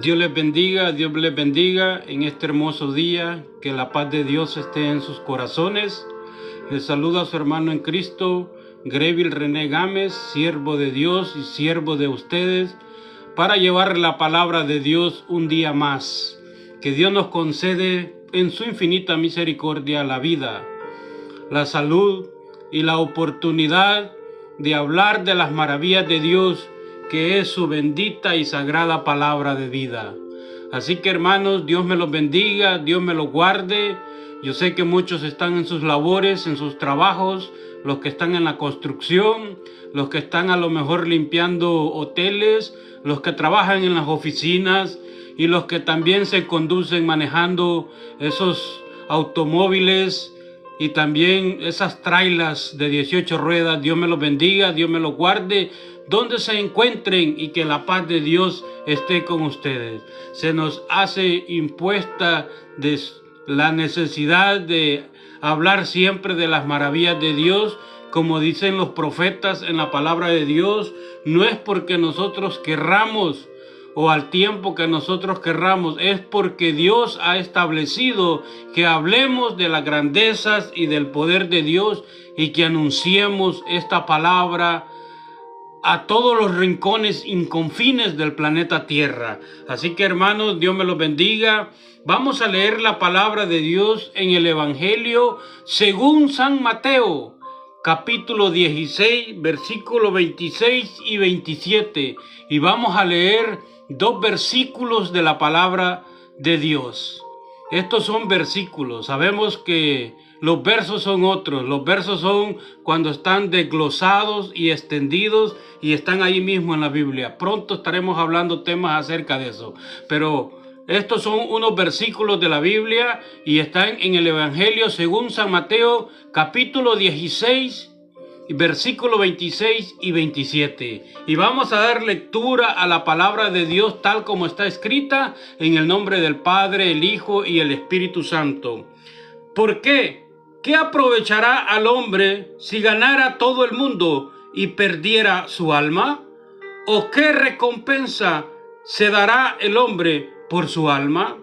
Dios les bendiga en este hermoso día, que la paz de Dios esté en sus corazones. Les saluda a su hermano en Cristo, Greville René Gámez, siervo de Dios y siervo de ustedes, para llevar la palabra de Dios un día más, que Dios nos concede en su infinita misericordia la vida, la salud y la oportunidad de hablar de las maravillas de Dios, que es su bendita y sagrada palabra de vida. Así que, hermanos, Dios me los bendiga, Dios me los guarde. Yo sé que muchos están en sus labores, en sus trabajos, los que están en la construcción, los que están a lo mejor limpiando hoteles, los que trabajan en las oficinas y los que también se conducen manejando esos automóviles y también esas trailas de 18 ruedas. Dios me los bendiga, Dios me los guarde donde se encuentren, y que la paz de Dios esté con ustedes. Se nos hace impuesta la necesidad de hablar siempre de las maravillas de Dios, como dicen los profetas en la palabra de Dios. No es porque nosotros querramos o al tiempo que nosotros querramos, es porque Dios ha establecido que hablemos de las grandezas y del poder de Dios, y que anunciemos esta palabra a todos los rincones y confines del planeta Tierra. Así que, hermanos, Dios me los bendiga. Vamos a leer la palabra de Dios en el Evangelio según San Mateo, capítulo 16, versículos 26 y 27. Y vamos a leer dos versículos de la palabra de Dios. Estos son versículos. Sabemos que los versos son otros. Los versos son cuando están desglosados y extendidos y están ahí mismo en la Biblia. Pronto estaremos hablando temas acerca de eso. Pero estos son unos versículos de la Biblia y están en el Evangelio según San Mateo, capítulo 16, versículos 26 y 27. Y vamos a dar lectura a la palabra de Dios tal como está escrita, en el nombre del Padre, el Hijo y el Espíritu Santo. ¿Por qué? ¿Qué aprovechará al hombre si ganara todo el mundo y perdiera su alma? ¿O qué recompensa se dará el hombre por su alma?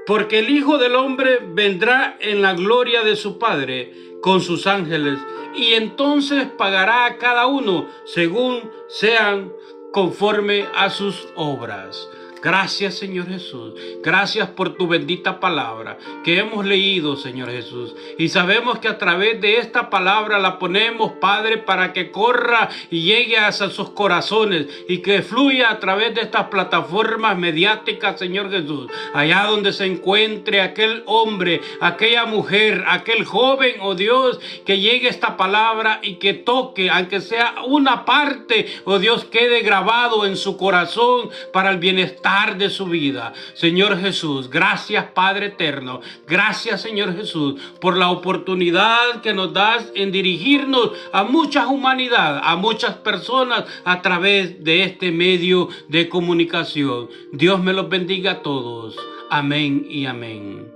Porque el Hijo del Hombre vendrá en la gloria de su Padre con sus ángeles, y entonces pagará a cada uno según sean conforme a sus obras. Gracias, Señor Jesús. Gracias por tu bendita palabra que hemos leído, Señor Jesús. Y sabemos que a través de esta palabra la ponemos, Padre, para que corra y llegue hacia sus corazones y que fluya a través de estas plataformas mediáticas, Señor Jesús. Allá donde se encuentre aquel hombre, aquella mujer, aquel joven, oh Dios, que llegue esta palabra y que toque, aunque sea una parte, oh Dios, quede grabado en su corazón para el bienestar de su vida. Señor Jesús, gracias, Padre eterno. Gracias, Señor Jesús, por la oportunidad que nos das en dirigirnos a mucha humanidad, a muchas personas a través de este medio de comunicación. Dios me los bendiga a todos. Amén y amén.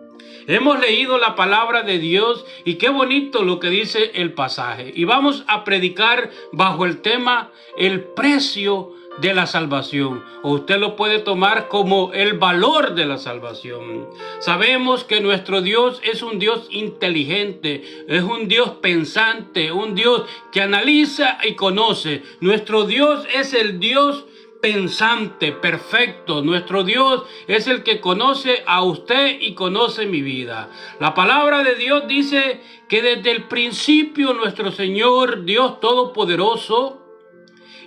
Hemos leído la palabra de Dios y qué bonito lo que dice el pasaje. Y vamos a predicar bajo el tema el precio de la salvación, o usted lo puede tomar como el valor de la salvación. Sabemos que nuestro Dios es un Dios inteligente, es un Dios pensante, un Dios que analiza y conoce. Nuestro Dios es el Dios pensante, perfecto. Nuestro Dios es el que conoce a usted y conoce mi vida. La palabra de Dios dice que desde el principio nuestro Señor, Dios Todopoderoso,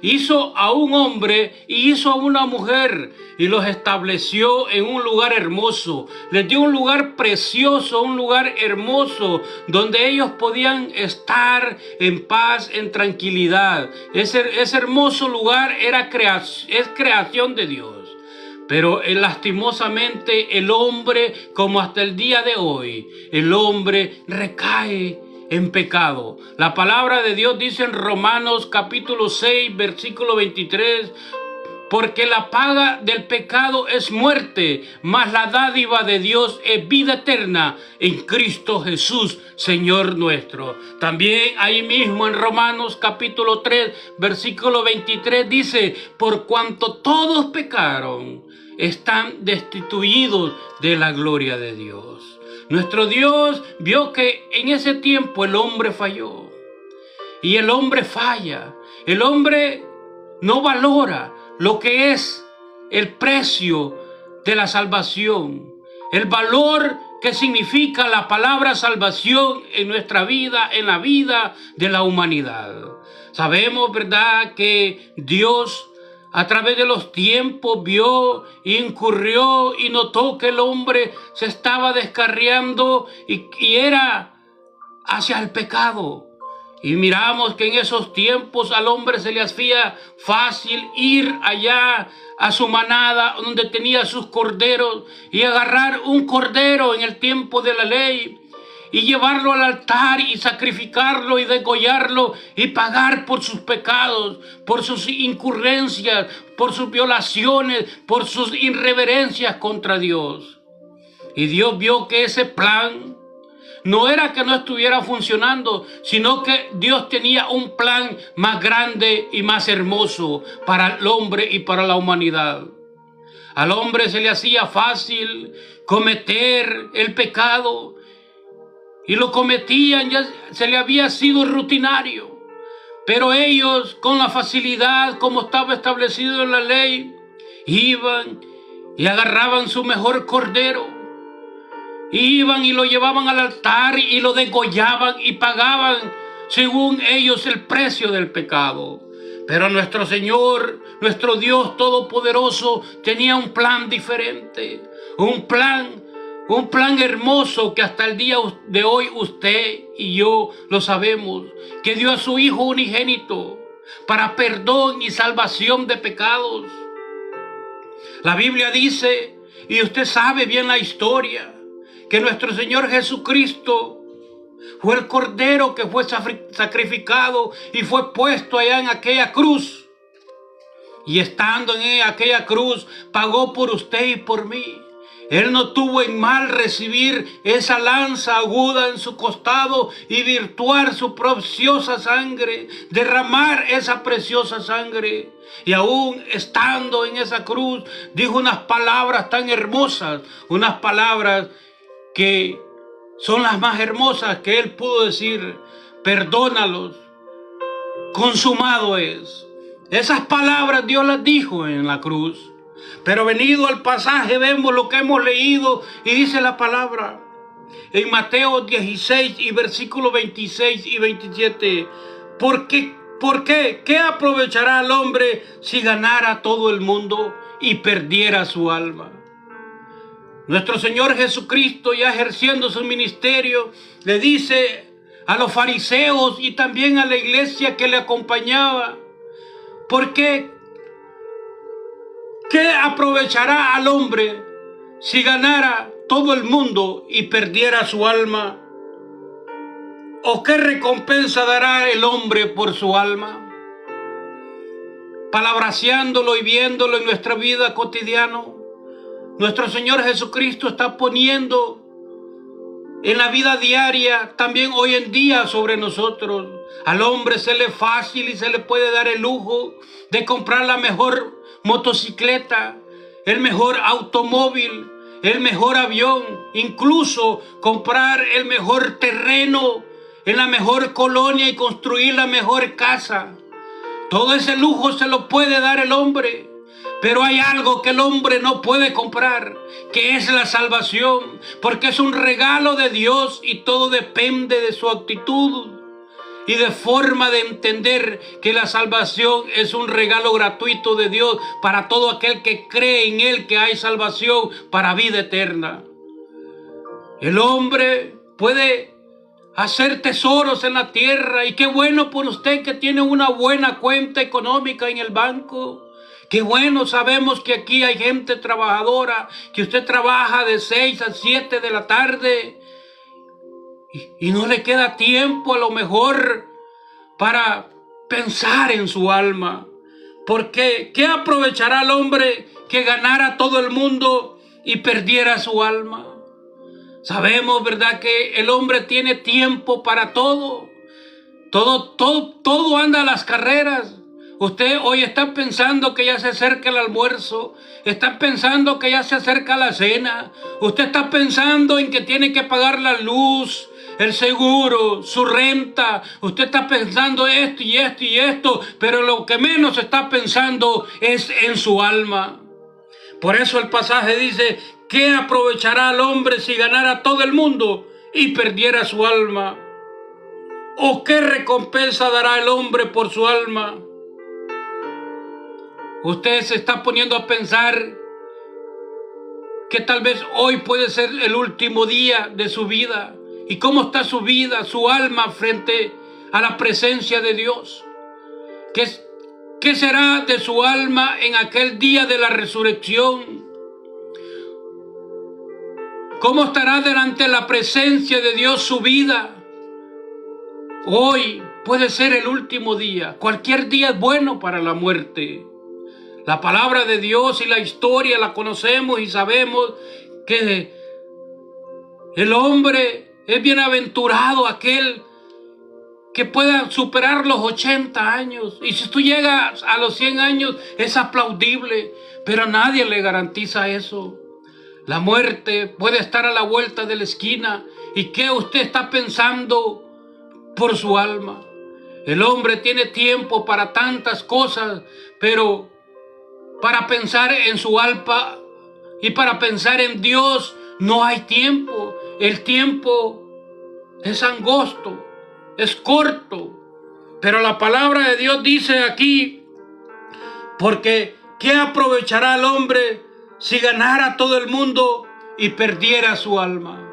hizo a un hombre y hizo a una mujer y los estableció en un lugar hermoso. Les dio un lugar precioso, un lugar hermoso donde ellos podían estar en paz, en tranquilidad. Ese hermoso lugar es creación de Dios. Pero lastimosamente el hombre, como hasta el día de hoy, el hombre recae en pecado. La palabra de Dios dice en Romanos capítulo 6, versículo 23, porque la paga del pecado es muerte, mas la dádiva de Dios es vida eterna en Cristo Jesús, Señor nuestro. También ahí mismo en Romanos capítulo 3, versículo 23 dice, por cuanto todos pecaron, están destituidos de la gloria de Dios. Nuestro Dios vio que en ese tiempo el hombre falló. Y el hombre falla. El hombre no valora lo que es el precio de la salvación. El valor que significa la palabra salvación en nuestra vida, en la vida de la humanidad. Sabemos, ¿verdad?, que Dios a través de los tiempos vio, incurrió y notó que el hombre se estaba descarriando y era hacia el pecado. Y miramos que en esos tiempos al hombre se le hacía fácil ir allá a su manada donde tenía sus corderos y agarrar un cordero en el tiempo de la ley y llevarlo al altar y sacrificarlo y degollarlo y pagar por sus pecados, por sus incurrencias, por sus violaciones, por sus irreverencias contra Dios. Y Dios vio que ese plan no era que no estuviera funcionando, sino que Dios tenía un plan más grande y más hermoso para el hombre y para la humanidad. Al hombre se le hacía fácil cometer el pecado y lo cometían, ya se le había sido rutinario. Pero ellos, con la facilidad como estaba establecido en la ley, iban y agarraban su mejor cordero. Iban y lo llevaban al altar y lo degollaban y pagaban según ellos el precio del pecado. Pero nuestro Señor, nuestro Dios Todopoderoso, tenía un plan diferente. Un plan hermoso que hasta el día de hoy usted y yo lo sabemos. Que dio a su Hijo unigénito para perdón y salvación de pecados. La Biblia dice, y usted sabe bien la historia, que nuestro Señor Jesucristo fue el cordero que fue sacrificado y fue puesto allá en aquella cruz. Y estando en aquella cruz, pagó por usted y por mí. Él no tuvo en mal recibir esa lanza aguda en su costado y virtuar su preciosa sangre, derramar esa preciosa sangre. Y aún estando en esa cruz, dijo unas palabras tan hermosas, unas palabras que son las más hermosas que él pudo decir: perdónalos, consumado es. Esas palabras Dios las dijo en la cruz. Pero venido al pasaje vemos lo que hemos leído y dice la palabra en Mateo 16 y versículos 26 y 27. ¿Por qué? ¿Qué aprovechará el hombre si ganara todo el mundo y perdiera su alma? Nuestro Señor Jesucristo, ya ejerciendo su ministerio, le dice a los fariseos y también a la iglesia que le acompañaba: ¿por qué? ¿Qué aprovechará al hombre si ganara todo el mundo y perdiera su alma? ¿O qué recompensa dará el hombre por su alma? Palabraseándolo y viéndolo en nuestra vida cotidiana, nuestro Señor Jesucristo está poniendo en la vida diaria, también hoy en día, sobre nosotros. Al hombre se le es fácil y se le puede dar el lujo de comprar la mejor motocicleta, el mejor automóvil, el mejor avión, incluso comprar el mejor terreno en la mejor colonia y construir la mejor casa. Todo ese lujo se lo puede dar el hombre. Pero hay algo que el hombre no puede comprar, que es la salvación, porque es un regalo de Dios y todo depende de su actitud y de forma de entender que la salvación es un regalo gratuito de Dios para todo aquel que cree en Él, que hay salvación para vida eterna. El hombre puede hacer tesoros en la tierra, y qué bueno por usted que tiene una buena cuenta económica en el banco. Qué bueno, sabemos que aquí hay gente trabajadora, que usted trabaja de 6 a 7 de la tarde y no le queda tiempo a lo mejor para pensar en su alma. Porque ¿qué aprovechará el hombre que ganara todo el mundo y perdiera su alma? Sabemos, ¿verdad?, que el hombre tiene tiempo para todo. Todo anda a las carreras. Usted hoy está pensando que ya se acerca el almuerzo, está pensando que ya se acerca la cena, usted está pensando en que tiene que pagar la luz, el seguro, su renta, usted está pensando esto y esto y esto, pero lo que menos está pensando es en su alma. Por eso el pasaje dice, ¿qué aprovechará el hombre si ganara todo el mundo y perdiera su alma? ¿O qué recompensa dará el hombre por su alma? Usted se está poniendo a pensar que tal vez hoy puede ser el último día de su vida. ¿Y cómo está su vida, su alma frente a la presencia de Dios? ¿Qué será de su alma en aquel día de la resurrección? ¿Cómo estará delante de la presencia de Dios su vida? Hoy puede ser el último día. Cualquier día es bueno para la muerte. La palabra de Dios y la historia la conocemos y sabemos que el hombre es bienaventurado aquel que pueda superar los 80 años. Y si tú llegas a los 100 años es aplaudible, pero nadie le garantiza eso. La muerte puede estar a la vuelta de la esquina. ¿Y qué usted está pensando por su alma? El hombre tiene tiempo para tantas cosas, pero para pensar en su alma y para pensar en Dios no hay tiempo. El tiempo es angosto, es corto. Pero la palabra de Dios dice aquí, porque ¿qué aprovechará el hombre si ganara todo el mundo y perdiera su alma?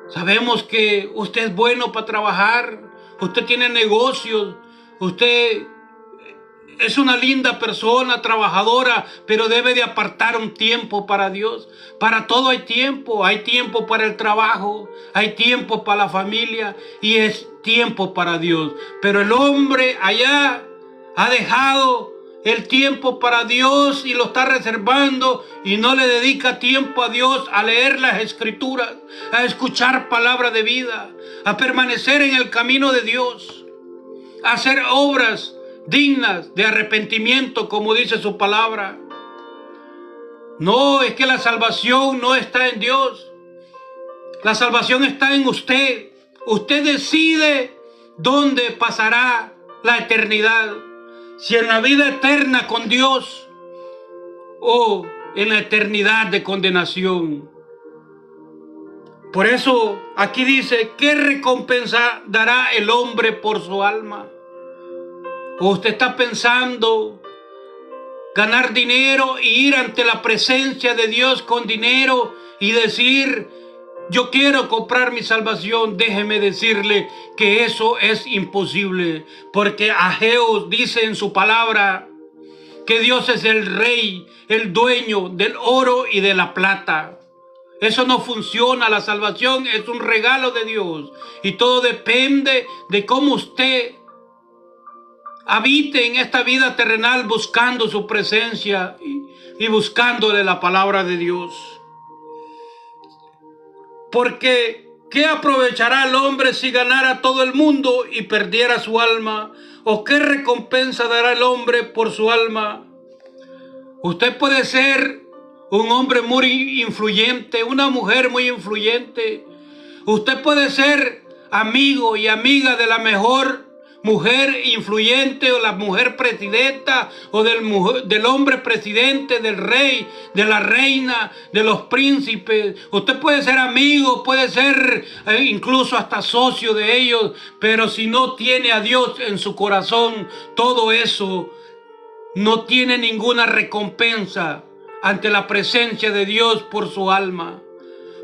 Sabemos que usted es bueno para trabajar, usted tiene negocios, usted es una linda persona, trabajadora, pero debe de apartar un tiempo para Dios. Para todo hay tiempo para el trabajo, hay tiempo para la familia y es tiempo para Dios. Pero el hombre allá ha dejado el tiempo para Dios y lo está reservando y no le dedica tiempo a Dios, a leer las escrituras, a escuchar palabra de vida, a permanecer en el camino de Dios, a hacer obras dignas de arrepentimiento, como dice su palabra. No, es que la salvación no está en Dios. La salvación está en usted. Usted decide dónde pasará la eternidad. Si en la vida eterna con Dios o en la eternidad de condenación. Por eso aquí dice, ¿qué recompensa dará el hombre por su alma? ¿O usted está pensando ganar dinero e ir ante la presencia de Dios con dinero y decir, yo quiero comprar mi salvación? Déjeme decirle que eso es imposible, porque Ageo dice en su palabra que Dios es el rey, el dueño del oro y de la plata. Eso no funciona. La salvación es un regalo de Dios y todo depende de cómo usted habite en esta vida terrenal buscando su presencia y buscándole la palabra de Dios. Porque ¿qué aprovechará el hombre si ganara todo el mundo y perdiera su alma? ¿O qué recompensa dará el hombre por su alma? Usted puede ser un hombre muy influyente, una mujer muy influyente. Usted puede ser amigo y amiga de la mejor mujer influyente o la mujer presidenta o del hombre presidente, del rey, de la reina, de los príncipes. Usted puede ser amigo, puede ser incluso hasta socio de ellos, pero si no tiene a Dios en su corazón, todo eso no tiene ninguna recompensa ante la presencia de Dios por su alma.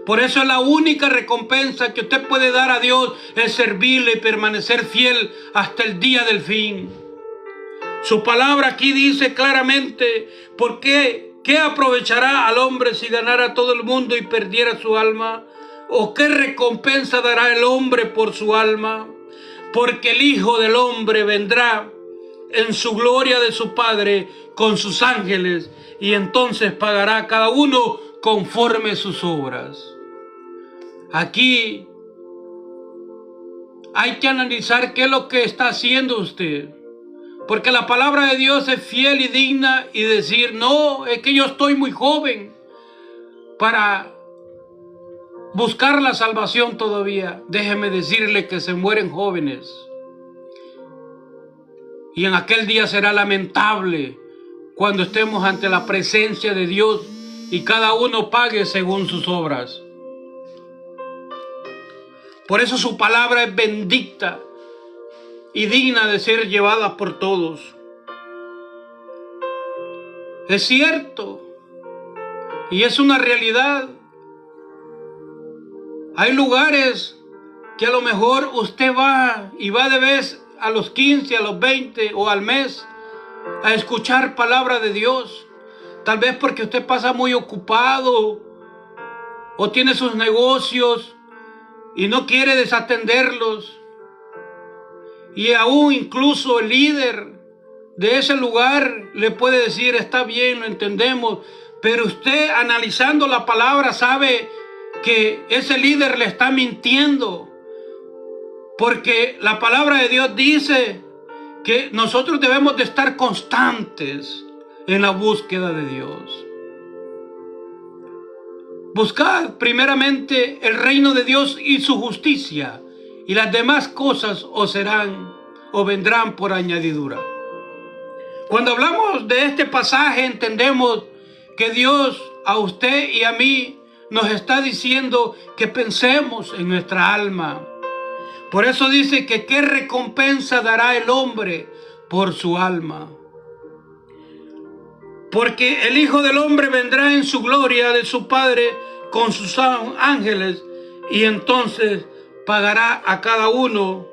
Por eso la única recompensa que usted puede dar a Dios es servirle y permanecer fiel hasta el día del fin. Su palabra aquí dice claramente, ¿por qué? ¿Qué aprovechará al hombre si ganara todo el mundo y perdiera su alma? ¿O qué recompensa dará el hombre por su alma? Porque el Hijo del Hombre vendrá en su gloria de su Padre con sus ángeles y entonces pagará a cada uno conforme sus obras. Aquí hay que analizar qué es lo que está haciendo usted, Porque la palabra de Dios es fiel y digna y decir, no, es que yo estoy muy joven para buscar la salvación todavía. Déjeme decirle que se mueren jóvenes. Y en aquel día será lamentable cuando estemos ante la presencia de Dios y cada uno pague según sus obras. Por eso su palabra es bendita y digna de ser llevada por todos. Es cierto y es una realidad. Hay lugares que a lo mejor usted va y va de vez a los 15, a los 20 o al mes a escuchar palabra de Dios. Tal vez porque usted pasa muy ocupado o tiene sus negocios y no quiere desatenderlos. Y aún incluso el líder de ese lugar le puede decir, está bien, lo entendemos, pero usted analizando la palabra sabe que ese líder le está mintiendo, porque la palabra de Dios dice que nosotros debemos de estar constantes en la búsqueda de Dios. Buscad primeramente el reino de Dios y su justicia, y las demás cosas os serán o vendrán por añadidura. Cuando hablamos de este pasaje entendemos que Dios a usted y a mí nos está diciendo que pensemos en nuestra alma. Por eso dice que qué recompensa dará el hombre por su alma. Porque el Hijo del Hombre vendrá en su gloria de su Padre con sus ángeles y entonces pagará a cada uno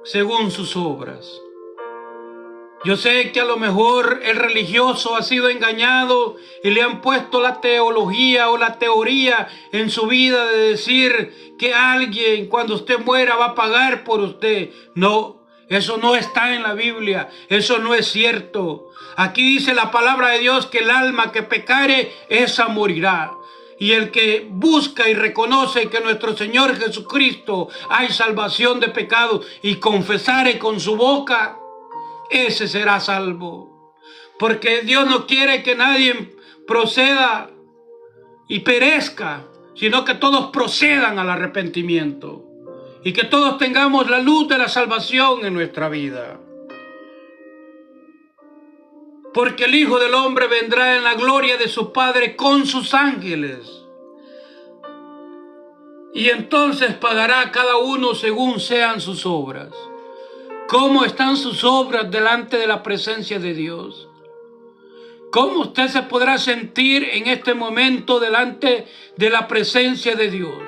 según sus obras. Yo sé que a lo mejor el religioso ha sido engañado y le han puesto la teología o la teoría en su vida de decir que alguien cuando usted muera va a pagar por usted. No, eso no está en la Biblia, eso no es cierto. Aquí dice la palabra de Dios que el alma que pecare, esa morirá. Y el que busca y reconoce que nuestro Señor Jesucristo hay salvación de pecados y confesare con su boca, ese será salvo. Porque Dios no quiere que nadie proceda y perezca, sino que todos procedan al arrepentimiento y que todos tengamos la luz de la salvación en nuestra vida. Porque el Hijo del Hombre vendrá en la gloria de su Padre con sus ángeles. Y entonces pagará a cada uno según sean sus obras. ¿Cómo están sus obras delante de la presencia de Dios? ¿Cómo usted se podrá sentir en este momento delante de la presencia de Dios?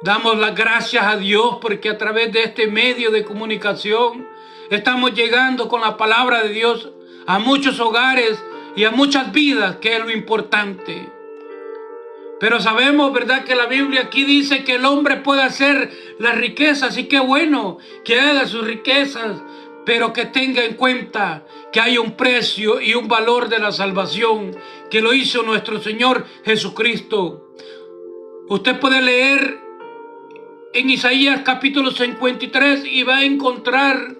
Damos las gracias a Dios porque a través de este medio de comunicación estamos llegando con la palabra de Dios a muchos hogares y a muchas vidas, que es lo importante. Pero sabemos, ¿verdad?, que la Biblia aquí dice que el hombre puede hacer las riquezas, y qué bueno que haga sus riquezas, pero que tenga en cuenta que hay un precio y un valor de la salvación que lo hizo nuestro Señor Jesucristo. Usted puede leer en Isaías capítulo 53 y va a encontrar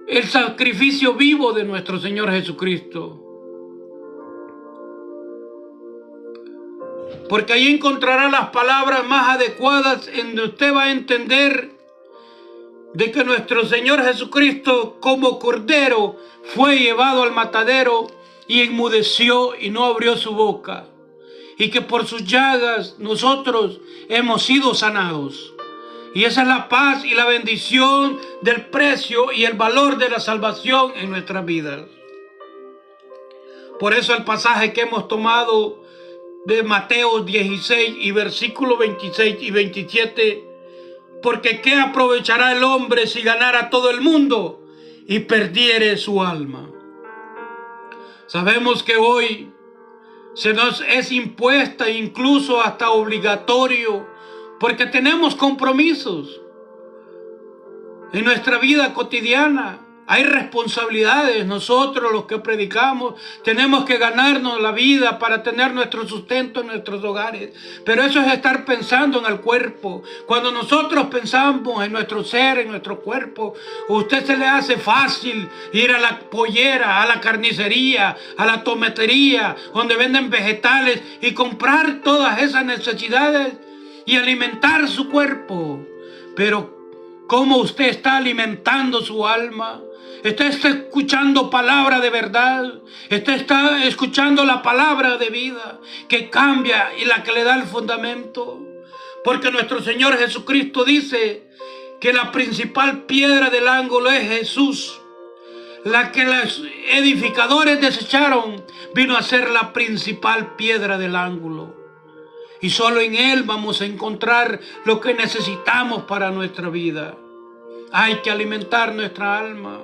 el sacrificio vivo de nuestro Señor Jesucristo. Porque ahí encontrará las palabras más adecuadas en donde usted va a entender de que nuestro Señor Jesucristo como cordero fue llevado al matadero y enmudeció y no abrió su boca. Y que por sus llagas nosotros hemos sido sanados. Y esa es la paz y la bendición del precio y el valor de la salvación en nuestras vidas. Por eso el pasaje que hemos tomado de Mateo 16 y versículos 26 y 27, porque ¿qué aprovechará el hombre si ganara todo el mundo y perdiere su alma? Sabemos que hoy se nos es impuesta, incluso hasta obligatorio, porque tenemos compromisos en nuestra vida cotidiana. Hay responsabilidades. Nosotros los que predicamos tenemos que ganarnos la vida para tener nuestro sustento en nuestros hogares. Pero eso es estar pensando en el cuerpo. Cuando nosotros pensamos en nuestro ser, en nuestro cuerpo, a usted se le hace fácil ir a la pollera, a la carnicería, a la tomatería, donde venden vegetales y comprar todas esas necesidades y alimentar su cuerpo. Pero ¿cómo usted está alimentando su alma? Usted está escuchando palabra de verdad. Usted está escuchando la palabra de vida que cambia y la que le da el fundamento. Porque nuestro Señor Jesucristo dice que la principal piedra del ángulo es Jesús. La que los edificadores desecharon vino a ser la principal piedra del ángulo. Y solo en Él vamos a encontrar lo que necesitamos para nuestra vida. Hay que alimentar nuestra alma.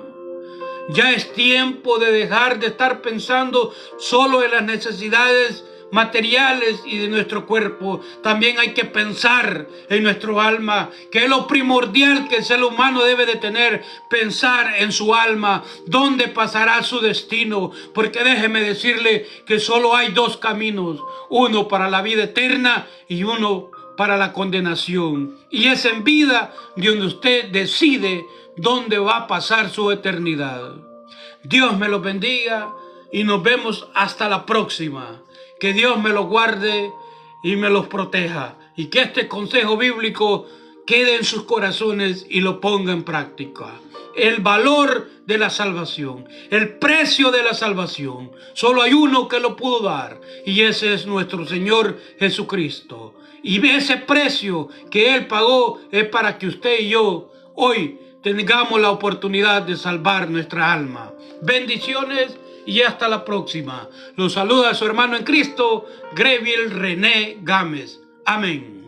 Ya es tiempo de dejar de estar pensando solo en las necesidades materiales y de nuestro cuerpo. También hay que pensar en nuestro alma, que es lo primordial que el ser humano debe de tener. Pensar en su alma, dónde pasará su destino. Porque déjeme decirle que solo hay dos caminos: uno para la vida eterna y uno para la condenación. Y es en vida donde usted decide dónde va a pasar su eternidad. Dios me los bendiga y nos vemos hasta la próxima. Que Dios me los guarde y me los proteja. Y que este consejo bíblico quede en sus corazones y lo ponga en práctica. El valor de la salvación, el precio de la salvación, solo hay uno que lo pudo dar, y ese es nuestro Señor Jesucristo. Y ese precio que Él pagó es para que usted y yo hoy tengamos la oportunidad de salvar nuestra alma. Bendiciones y hasta la próxima. Los saluda su hermano en Cristo, Greville René Gámez. Amén.